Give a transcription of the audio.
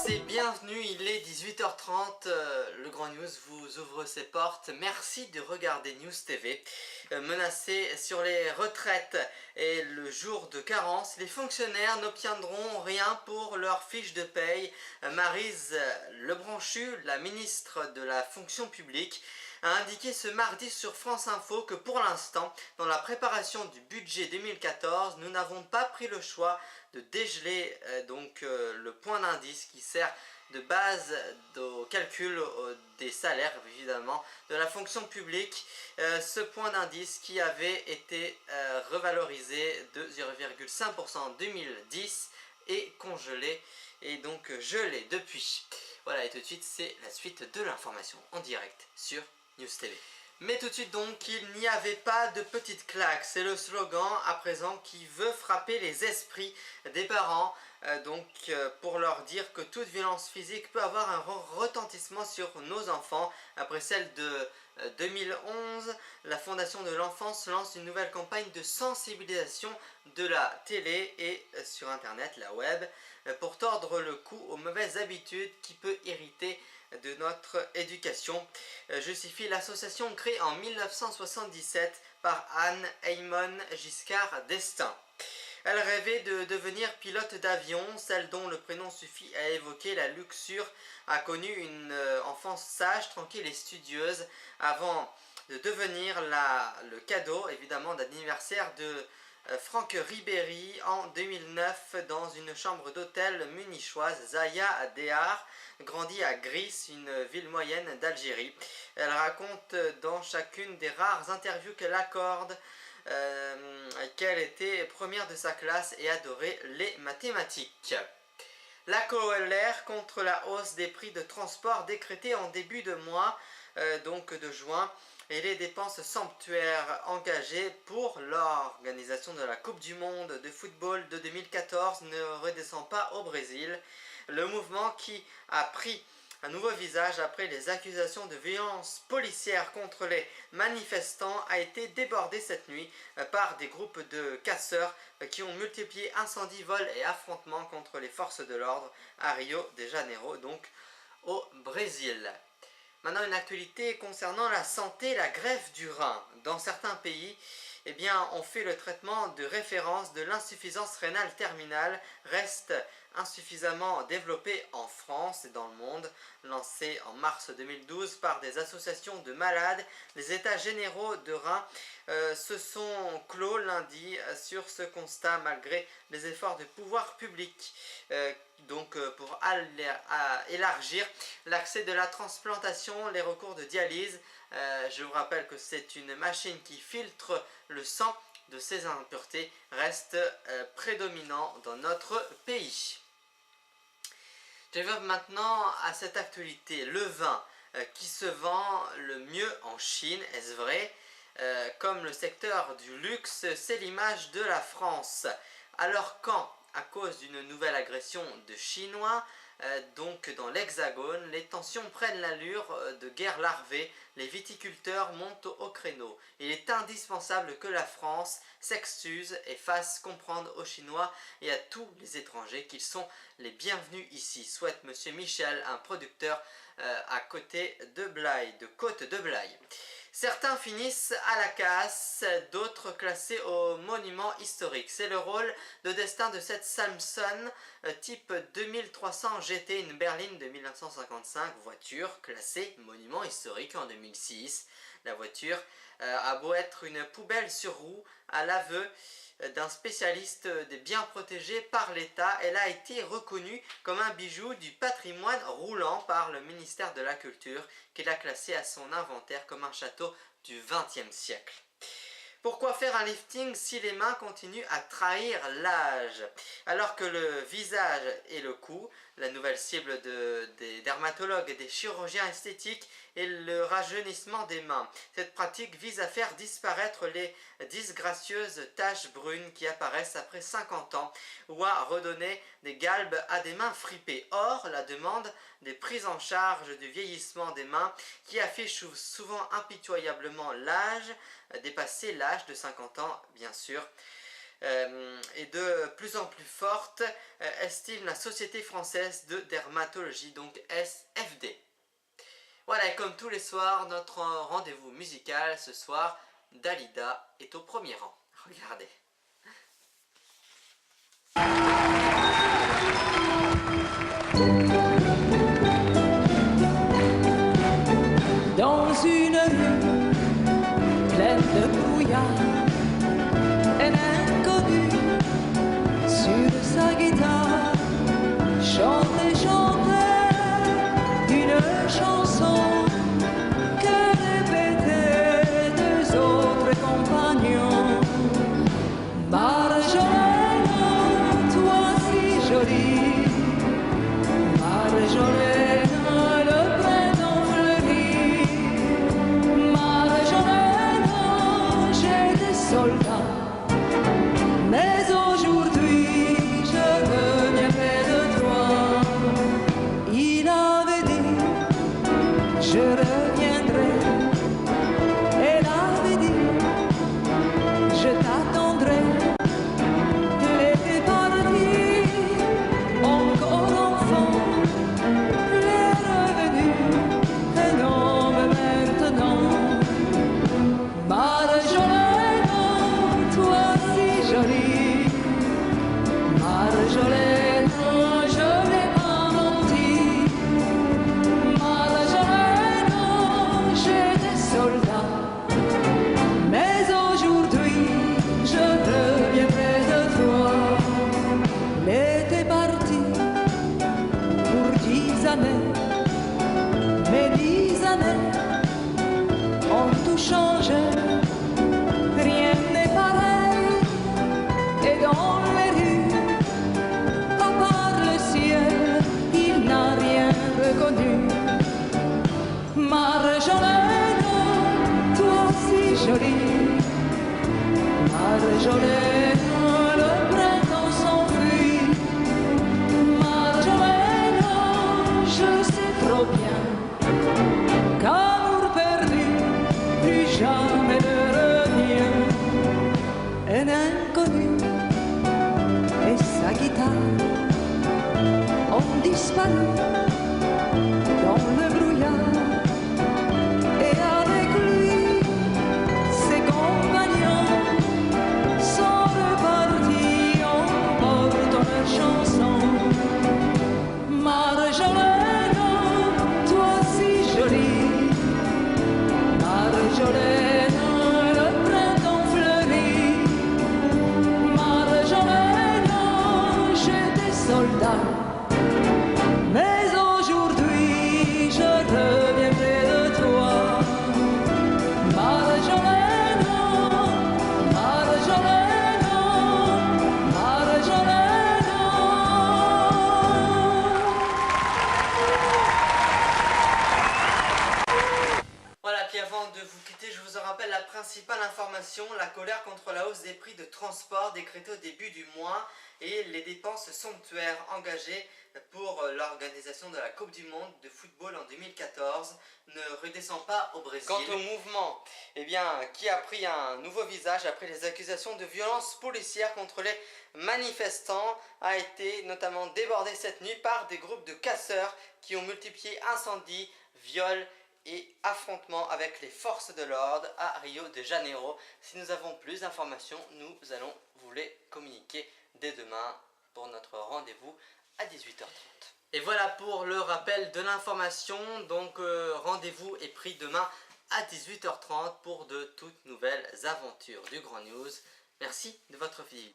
et bienvenue, il est 18h30, le Grand News vous ouvre ses portes. Merci de regarder News TV. Menacés sur les retraites et le jour de carence, les fonctionnaires n'obtiendront rien pour leur fiche de paye. Maryse Lebranchu, la ministre de la fonction publique, a indiqué ce mardi sur France Info que pour l'instant, dans la préparation du budget 2014, nous n'avons pas pris le choix de dégeler le point d'indice qui sert de base au calcul des salaires évidemment de la fonction publique. Ce point d'indice qui avait été revalorisé de 0,5% en 2010 est congelé et donc gelé depuis. Voilà, et tout de suite c'est la suite de l'information en direct sur News TV. Mais tout de suite donc, il n'y avait pas de petite claque, c'est le slogan à présent qui veut frapper les esprits des parents, pour leur dire que toute violence physique peut avoir un retentissement sur nos enfants. Après celle de 2011, la Fondation de l'enfance lance une nouvelle campagne de sensibilisation de la télé et sur internet, la web, pour tordre le cou aux mauvaises habitudes qui peut hériter de notre éducation, justifie l'association créée en 1977 par Anne Eymon Giscard d'Estaing. Elle rêvait de devenir pilote d'avion, celle dont le prénom suffit à évoquer la luxure, a connu une enfance sage, tranquille et studieuse avant de devenir le cadeau évidemment d'anniversaire de Franck Ribéry en 2009 dans une chambre d'hôtel munichoise. Zaya Dehar grandit à Gris, une ville moyenne d'Algérie. Elle raconte dans chacune des rares interviews qu'elle accorde qu'elle était première de sa classe et adorait les mathématiques. La colère contre la hausse des prix de transport décrétée en début de mois de juin et les dépenses somptuaires engagées pour l'organisation de la Coupe du Monde de football de 2014 ne redescend pas au Brésil. Le mouvement qui a pris un nouveau visage après les accusations de violence policière contre les manifestants a été débordé cette nuit par des groupes de casseurs qui ont multiplié incendies, vols et affrontements contre les forces de l'ordre à Rio de Janeiro, donc au Brésil. Maintenant, une actualité concernant la santé, la greffe du rein. Dans certains pays, on fait le traitement de référence de l'insuffisance rénale terminale, reste insuffisamment développé en France et dans le monde. Lancé en mars 2012 par des associations de malades, les états généraux de rein se sont clos lundi sur ce constat malgré les efforts de pouvoir public pour élargir l'accès de la transplantation, les recours de dialyse. Je vous rappelle que c'est une machine qui filtre le sang de ces impuretés, reste prédominant dans notre pays. Je vais maintenant à cette actualité, le vin qui se vend le mieux en Chine, est-ce vrai? Comme le secteur du luxe, c'est l'image de la France. Alors quand, à cause d'une nouvelle agression de Chinois, dans l'Hexagone, les tensions prennent l'allure de guerre larvée, les viticulteurs montent au créneau. Il est indispensable que la France s'excuse et fasse comprendre aux Chinois et à tous les étrangers qu'ils sont les bienvenus ici, souhaite M. Michel, un producteur à côté de Blaye, de Côte de Blaye. Certains finissent à la casse, d'autres classés au monument historique. C'est le rôle de destin de cette Samsung type 2300 GT, une berline de 1955, voiture classée monument historique en 2006. La voiture a beau être une poubelle sur roue, à l'aveu d'un spécialiste des biens protégés par l'État, elle a été reconnue comme un bijou du patrimoine roulant par le ministère de la Culture, qui l'a classé à son inventaire comme un château du XXe siècle. Pourquoi faire un lifting si les mains continuent à trahir l'âge? Alors que le visage et le cou, la nouvelle cible des dermatologues et des chirurgiens esthétiques, et le rajeunissement des mains. Cette pratique vise à faire disparaître les disgracieuses taches brunes qui apparaissent après 50 ans ou à redonner des galbes à des mains fripées. Or, la demande des prises en charge du vieillissement des mains qui affiche souvent impitoyablement l'âge, dépasser l'âge de 50 ans bien sûr, et de plus en plus forte, estime la Société française de dermatologie, donc SFD. Voilà, et comme tous les soirs, notre rendez-vous musical ce soir, Dalida est au premier rang. Regardez. Dans une rue pleine de brouillard, un inconnu sur sa guitare chantait une chanson que répétaient deux autres compagnons. Marjolaine, toi si jolie, Marjolaine, le printemps fleuri, Marjolaine, j'étais soldat, mais aujourd'hui je reviens près de toi. Il avait dit, je reviendrai, elle avait dit, je t'attendrai. Elle était partie, encore enfant, elle est revenue, un homme maintenant. Marjolaine, toi si jolie, Marjolaine, je n'ai pas menti. Marjolaine, j'étais soldat, mais aujourd'hui je reviens près de toi. L'été parti pour 10 années, mais 10 années ont tout changé. Rien n'est pareil, et dans les rues, à part le ciel, il n'a rien reconnu. Marjolaine, toi si jolie, Marjolaine, le printemps s'enfuit. Marjolaine, je sais trop bien qu'amour perdu, plus jamais ne revient. Un inconnu et sa guitare ont disparu dans le brouillard, et avec lui ses compagnons sont repartis en portant leur chanson. Marjolaine, toi si jolie, Marjolaine, le printemps fleuri, Marjolaine, j'étais soldat, mais aujourd'hui je reviens près de toi. Marjolaine, Marjolaine, Marjolaine. Voilà, puis avant de vous quitter, je vous en rappelle la principale information, la colère contre la hausse des prix de transport décrétée au début du mois et les dépenses somptuaires engagées pour l'organisation de la Coupe du Monde de football en 2014 ne redescend pas au Brésil. Quant au mouvement, qui a pris un nouveau visage après les accusations de violences policières contre les manifestants, a été notamment débordé cette nuit par des groupes de casseurs qui ont multiplié incendies, viols et affrontements avec les forces de l'ordre à Rio de Janeiro. Si nous avons plus d'informations, nous allons vous les communiquer dès demain pour notre rendez-vous à 18h30. Et voilà pour le rappel de l'information. Donc rendez-vous est pris demain à 18h30 pour de toutes nouvelles aventures du Grand News. Merci de votre fidélité.